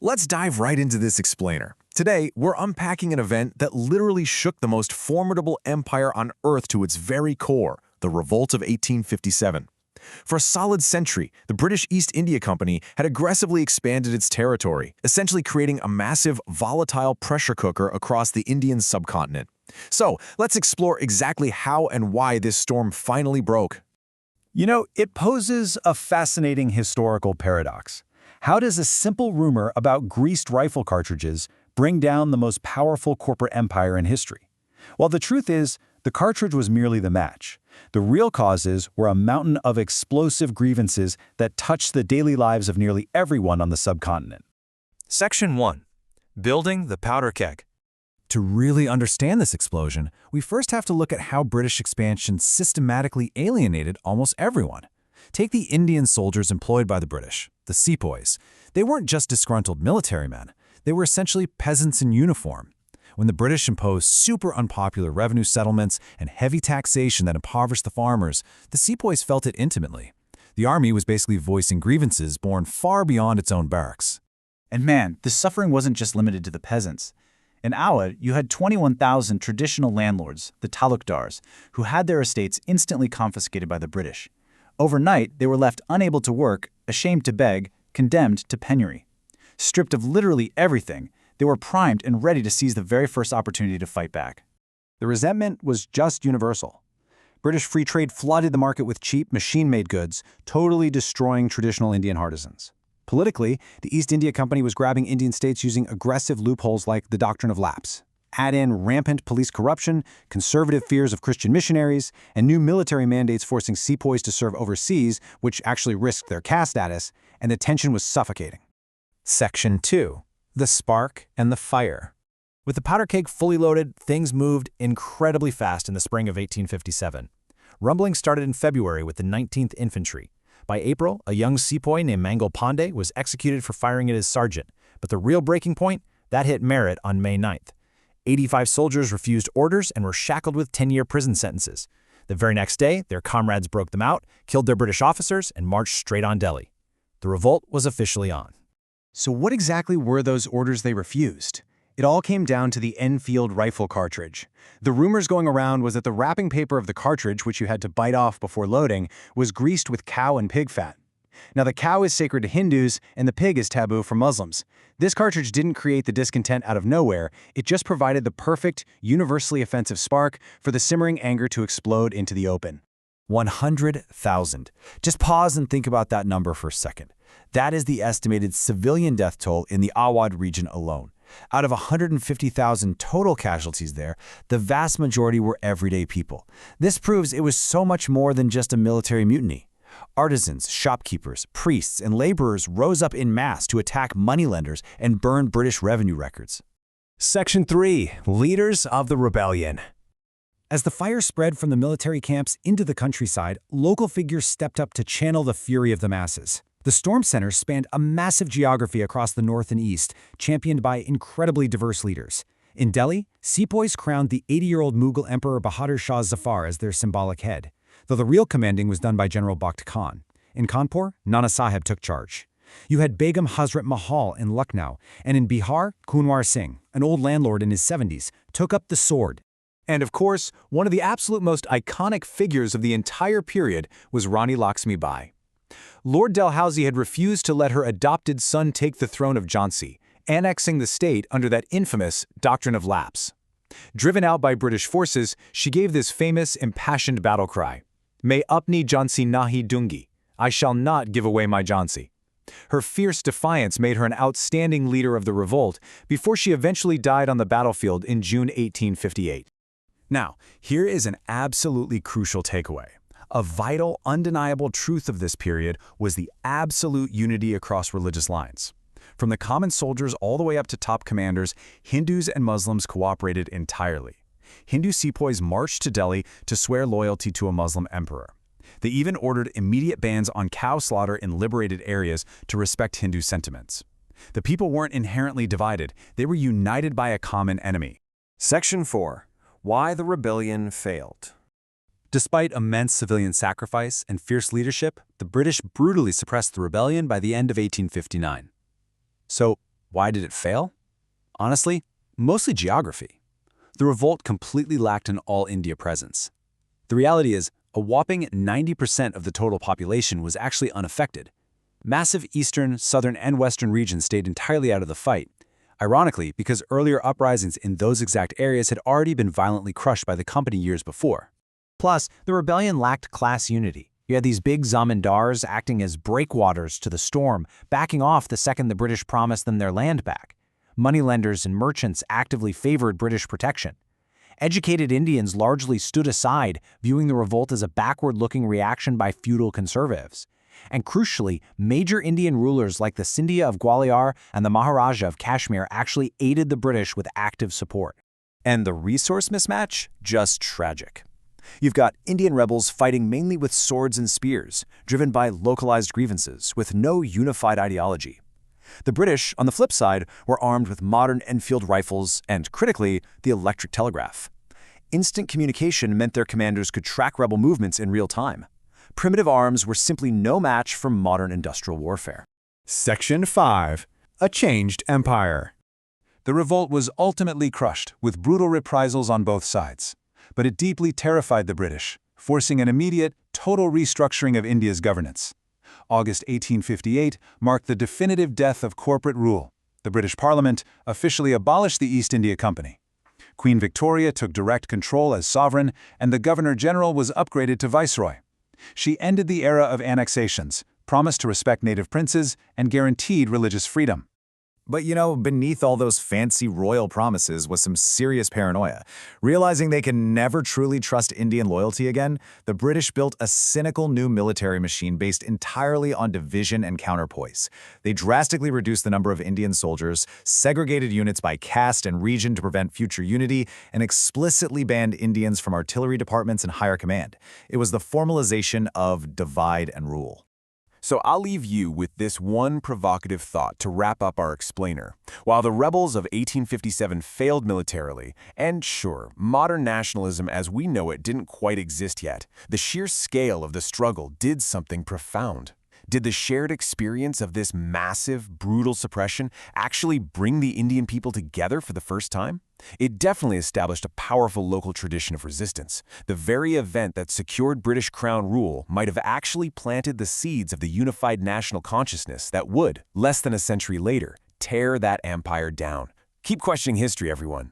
Let's dive right into this explainer. Today, we're unpacking an event that literally shook the most formidable empire on Earth to its very core, the Revolt of 1857. For a solid century, the British East India Company had aggressively expanded its territory, essentially creating a massive, volatile pressure cooker across the Indian subcontinent. So, let's explore exactly how and why this storm finally broke. It poses a fascinating historical paradox. How does a simple rumor about greased rifle cartridges bring down the most powerful corporate empire in history? Well, the truth is, the cartridge was merely the match. The real causes were a mountain of explosive grievances that touched the daily lives of nearly everyone on the subcontinent. Section 1. Building the powder keg. To really understand this explosion, we first have to look at how British expansion systematically alienated almost everyone. Take the Indian soldiers employed by the British, the sepoys. They weren't just disgruntled military men. They were essentially peasants in uniform. When the British imposed super unpopular revenue settlements and heavy taxation that impoverished the farmers, the sepoys felt it intimately. The army was basically voicing grievances born far beyond its own barracks. And man, the suffering wasn't just limited to the peasants. In Awadh, you had 21,000 traditional landlords, the talukdars, who had their estates instantly confiscated by the British. Overnight, they were left unable to work, ashamed to beg, condemned to penury. Stripped of literally everything, they were primed and ready to seize the very first opportunity to fight back. The resentment was just universal. British free trade flooded the market with cheap, machine-made goods, totally destroying traditional Indian artisans. Politically, the East India Company was grabbing Indian states using aggressive loopholes like the doctrine of lapse. Add in rampant police corruption, conservative fears of Christian missionaries, and new military mandates forcing sepoys to serve overseas, which actually risked their caste status, and the tension was suffocating. Section 2. The spark and the fire. With the powder keg fully loaded, things moved incredibly fast in the spring of 1857. Rumbling started in February with the 19th Infantry. By April, a young sepoy named Mangal Pandey was executed for firing at his sergeant, but the real breaking point, that hit Merit on May 9th. 85 soldiers refused orders and were shackled with 10-year prison sentences. The very next day, their comrades broke them out, killed their British officers, and marched straight on Delhi. The revolt was officially on. So what exactly were those orders they refused? It all came down to the Enfield rifle cartridge. The rumors going around was that the wrapping paper of the cartridge, which you had to bite off before loading, was greased with cow and pig fat. Now, the cow is sacred to Hindus, and the pig is taboo for Muslims. This cartridge didn't create the discontent out of nowhere. It just provided the perfect, universally offensive spark for the simmering anger to explode into the open. 100,000. Just pause and think about that number for a second. That is the estimated civilian death toll in the Awadh region alone. Out of 150,000 total casualties there, the vast majority were everyday people. This proves it was so much more than just a military mutiny. Artisans, shopkeepers, priests, and laborers rose up en masse to attack moneylenders and burn British revenue records. Section 3. Leaders of the Rebellion. As the fire spread from the military camps into the countryside, local figures stepped up to channel the fury of the masses. The storm center spanned a massive geography across the north and east, championed by incredibly diverse leaders. In Delhi, sepoys crowned the 80-year-old Mughal Emperor Bahadur Shah Zafar as their symbolic head, though the real commanding was done by General Bakht Khan. In Kanpur, Nana Sahib took charge. You had Begum Hazrat Mahal in Lucknow, and in Bihar, Kunwar Singh, an old landlord in his 70s, took up the sword. And of course, one of the absolute most iconic figures of the entire period was Rani Lakshmi Bai. Lord Dalhousie had refused to let her adopted son take the throne of Jhansi, annexing the state under that infamous doctrine of lapse. Driven out by British forces, she gave this famous, impassioned battle cry, "Main apni Jhansi nahi dungi," I shall not give away my Jhansi. Her fierce defiance made her an outstanding leader of the revolt before she eventually died on the battlefield in June 1858. Now, here is an absolutely crucial takeaway. A vital, undeniable truth of this period was the absolute unity across religious lines. From the common soldiers all the way up to top commanders, Hindus and Muslims cooperated entirely. Hindu sepoys marched to Delhi to swear loyalty to a Muslim emperor. They even ordered immediate bans on cow slaughter in liberated areas to respect Hindu sentiments. The people weren't inherently divided, they were united by a common enemy. Section 4. Why the rebellion failed. Despite immense civilian sacrifice and fierce leadership, the British brutally suppressed the rebellion by the end of 1859. So, Why did it fail? Honestly, mostly geography. The revolt completely lacked an all-India presence. The reality is, a whopping 90% of the total population was actually unaffected. Massive eastern, southern, and western regions stayed entirely out of the fight, ironically because earlier uprisings in those exact areas had already been violently crushed by the company years before. Plus, the rebellion lacked class unity. You had these big zamindars acting as breakwaters to the storm, backing off the second the British promised them their land back. Moneylenders and merchants actively favored British protection. Educated Indians largely stood aside, viewing the revolt as a backward-looking reaction by feudal conservatives. And crucially, major Indian rulers like the Scindia of Gwalior and the Maharaja of Kashmir actually aided the British with active support. And the resource mismatch? Just tragic. You've got Indian rebels fighting mainly with swords and spears, driven by localized grievances, with no unified ideology. The British, on the flip side, were armed with modern Enfield rifles and, critically, the electric telegraph. Instant communication meant their commanders could track rebel movements in real time. Primitive arms were simply no match for modern industrial warfare. Section 5. A Changed Empire. The revolt was ultimately crushed, with brutal reprisals on both sides. But it deeply terrified the British, forcing an immediate, total restructuring of India's governance. August 1858 marked the definitive death of corporate rule. The British Parliament officially abolished the East India Company. Queen Victoria took direct control as sovereign, and the Governor-General was upgraded to Viceroy. She ended the era of annexations, promised to respect native princes, and guaranteed religious freedom. But beneath all those fancy royal promises was some serious paranoia. Realizing they can never truly trust Indian loyalty again, the British built a cynical new military machine based entirely on division and counterpoise. They drastically reduced the number of Indian soldiers, segregated units by caste and region to prevent future unity, and explicitly banned Indians from artillery departments and higher command. It was the formalization of divide and rule. So I'll leave you with this one provocative thought to wrap up our explainer. While the rebels of 1857 failed militarily, and sure, modern nationalism as we know it didn't quite exist yet, the sheer scale of the struggle did something profound. Did the shared experience of this massive, brutal suppression actually bring the Indian people together for the first time? It definitely established a powerful local tradition of resistance. The very event that secured British Crown rule might have actually planted the seeds of the unified national consciousness that would, less than a century later, tear that empire down. Keep questioning history, everyone.